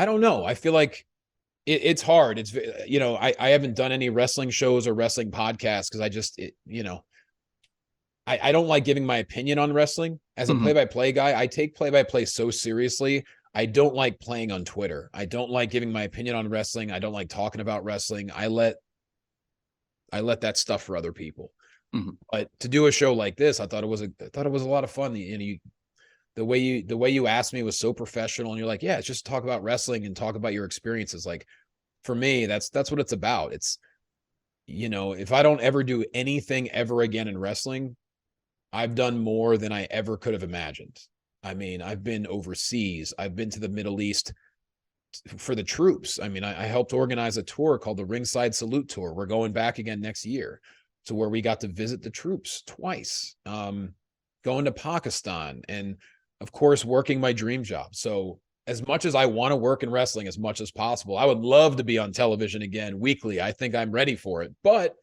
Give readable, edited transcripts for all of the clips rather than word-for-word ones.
I don't know. I feel like it's hard. It's, you know, I haven't done any wrestling shows or wrestling podcasts because I just, you know, I don't like giving my opinion on wrestling. As a play-by-play guy, I take play-by-play so seriously. I don't like playing on Twitter. I don't like giving my opinion on wrestling. I don't like talking about wrestling. I let that stuff for other people. But to do a show like this, I thought it was a lot of fun. And the way you asked me was so professional, and you're like, yeah, it's just talk about wrestling and talk about your experiences. Like, for me, that's what it's about. It's, you know, if I don't ever do anything ever again in wrestling, I've done more than I ever could have imagined. I mean, I've been overseas. I've been to the Middle East for the troops. I mean, I helped organize a tour called the Ringside Salute Tour. We're going back again next year, to where we got to visit the troops twice, going to Pakistan, and of course, working my dream job. So as much as I want to work in wrestling as much as possible, I would love to be on television again weekly. I think I'm ready for it, but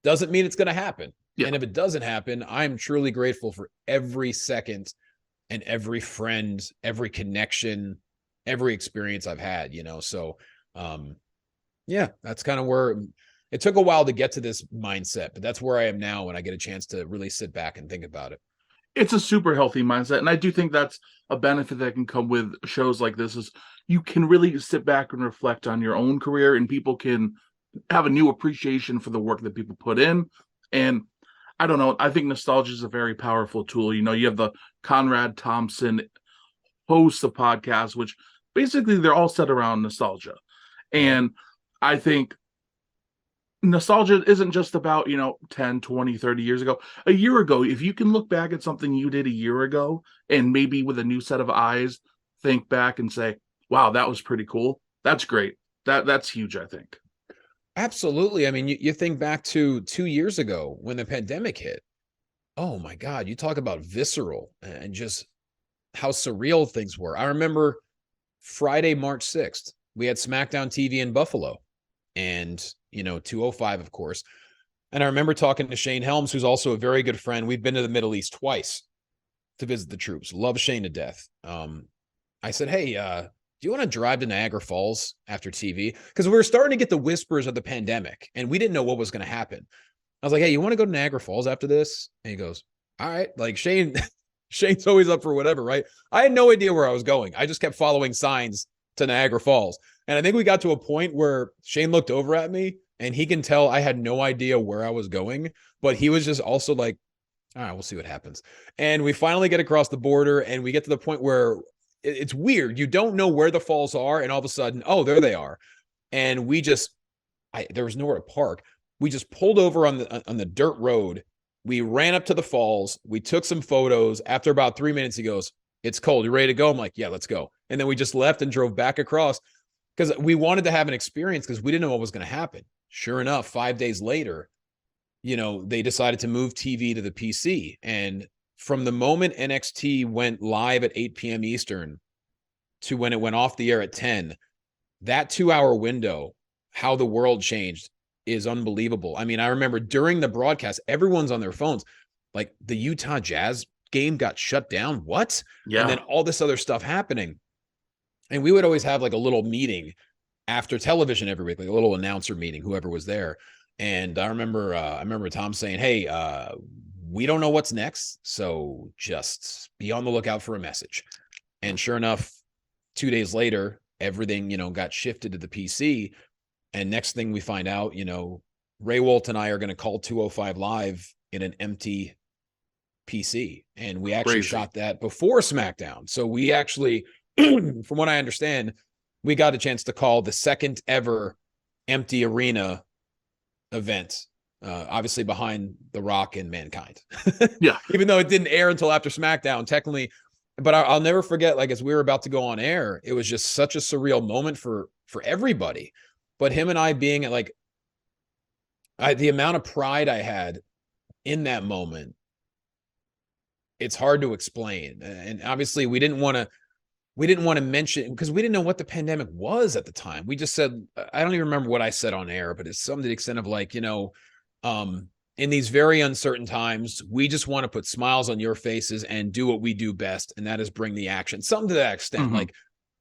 doesn't mean it's going to happen. Yeah. And if it doesn't happen, I'm truly grateful for every second and every friend, every connection, every experience I've had, you know? So, yeah, that's kind of where it took a while to get to this mindset, but that's where I am now when I get a chance to really sit back and think about it. It's a super healthy mindset. And I do think that's a benefit that can come with shows like this, is you can really sit back and reflect on your own career, and people can have a new appreciation for the work that people put in. And I don't know, I think nostalgia is a very powerful tool. You know, you have the Conrad Thompson hosts of podcasts, which basically they're all set around nostalgia. And I think nostalgia isn't just about, you know, 10, 20, 30 years ago. A year ago, if you can look back at something you did a year ago and maybe with a new set of eyes, think back and say, wow, that was pretty cool. That's great. That's huge, I think. Absolutely. I mean, you think back to 2 years ago when the pandemic hit. Oh my God, you talk about visceral and just how surreal things were. I remember Friday, March 6th, we had SmackDown TV in Buffalo, and, you know, 205, of course. And I remember talking to Shane Helms, who's also a very good friend. We've been to the Middle East twice to visit the troops. Love Shane to death. I said, hey, do you want to drive to Niagara Falls after TV? Because we were starting to get the whispers of the pandemic, and we didn't know what was going to happen. I was like, hey, you want to go to Niagara Falls after this? And he goes, all right. Like, Shane's always up for whatever, right? I had no idea where I was going. I just kept following signs to Niagara Falls. And I think we got to a point where Shane looked over at me, and he can tell I had no idea where I was going, but he was just also like, all right, we'll see what happens. And we finally get across the border, and we get to the point where it's weird. You don't know where the falls are, and all of a sudden, oh, there they are. And there was nowhere to park. We just pulled over on the dirt road. We ran up to the falls. We took some photos. After about 3 minutes, he goes, it's cold. You ready to go? I'm like, yeah, let's go. And then we just left and drove back across because we wanted to have an experience because we didn't know what was going to happen. Sure enough, 5 days later, you know, they decided to move TV to the PC. And from the moment NXT went live at 8 p.m. Eastern to when it went off the air at 10, that 2-hour window, how the world changed, is unbelievable. I mean, I remember during the broadcast, everyone's on their phones. Like, the Utah Jazz game got shut down. What? Yeah. And then all this other stuff happening. And we would always have like a little meeting after television every week, like a little announcer meeting, whoever was there. And I remember Tom saying, hey, we don't know what's next, so just be on the lookout for a message. And sure enough, 2 days later, everything, you know, got shifted to the PC. And next thing we find out, you know, Ray Walt and I are going to call 205 live in an empty PC. And we actually shot that before SmackDown. So we actually, from what I understand, we got a chance to call the second ever empty arena event, obviously behind The Rock and Mankind. Yeah. Even though it didn't air until after SmackDown, technically. But I'll never forget, like, as we were about to go on air, it was just such a surreal moment for everybody. But him and I being like, the amount of pride I had in that moment, it's hard to explain. And obviously we didn't want to mention, because we didn't know what the pandemic was at the time. We just said, I don't even remember what I said on air, but it's something to the extent of like, you know, in these very uncertain times, we just want to put smiles on your faces and do what we do best. And that is bring the action, something to that extent. Like,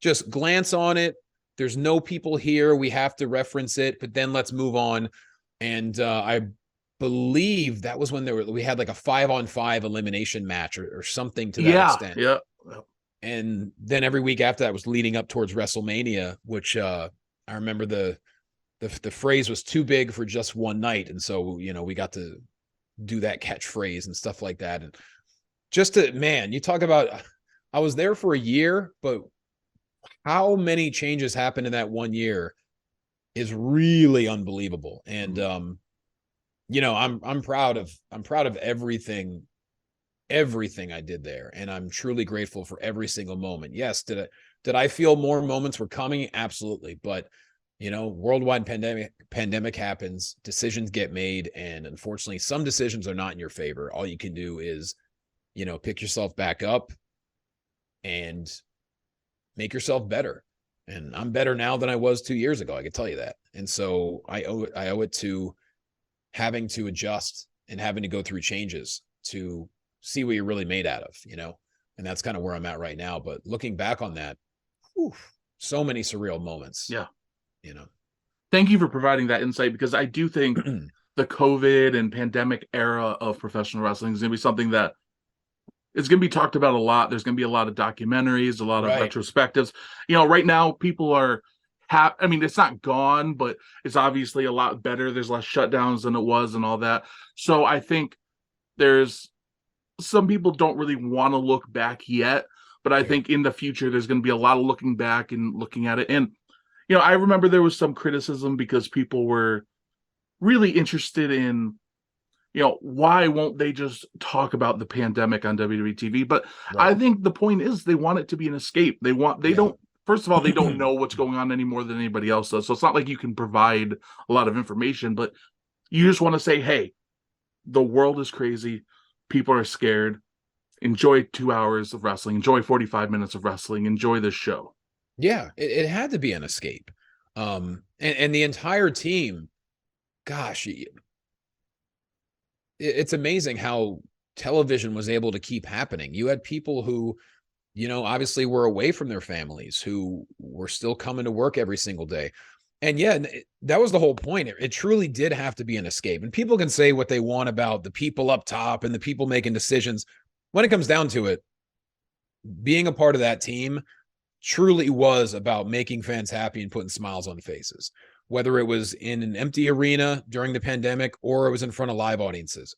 just glance on it, there's no people here. We have to reference it, but then let's move on. And I believe that was when we had like a 5-on-5 elimination match or something to that extent. Yeah. And then every week after that was leading up towards WrestleMania, which I remember the phrase was too big for just one night. And so, we got to do that catchphrase and stuff like that. And just you talk about, I was there for a year, but how many changes happened in that 1 year is really unbelievable. And, I'm proud of everything I did there. And I'm truly grateful for every single moment. Yes. Did I feel more moments were coming? Absolutely. But, worldwide pandemic happens, decisions get made. And unfortunately, some decisions are not in your favor. All you can do is, pick yourself back up and make yourself better. And I'm better now than I was 2 years ago. I can tell you that. And so I owe it to having to adjust and having to go through changes to see what you're really made out of, and that's kind of where I'm at right now. But looking back on that, so many surreal moments. Yeah. Thank you for providing that insight, because I do think the COVID and pandemic era of professional wrestling is going to be something that it's going to be talked about a lot. There's going to be a lot of documentaries, a lot of retrospectives. Right now people are it's not gone, but it's obviously a lot better. There's less shutdowns than it was and all that. So I think there's some people don't really want to look back yet, but I think in the future there's going to be a lot of looking back and looking at it. And I remember there was some criticism because people were really interested in why won't they just talk about the pandemic on WWE TV? But I think the point is they want it to be an escape. They don't, first of all, they don't know what's going on any more than anybody else does. So it's not like you can provide a lot of information, but you just want to say, hey, the world is crazy. People are scared. Enjoy 2 hours of wrestling. Enjoy 45 minutes of wrestling. Enjoy this show. Yeah, it had to be an escape. And the entire team, gosh, it's amazing how television was able to keep happening. You had people who, obviously were away from their families, who were still coming to work every single day. And that was the whole point. It truly did have to be an escape. And people can say what they want about the people up top and the people making decisions. When it comes down to it, being a part of that team truly was about making fans happy and putting smiles on faces, whether it was in an empty arena during the pandemic or it was in front of live audiences.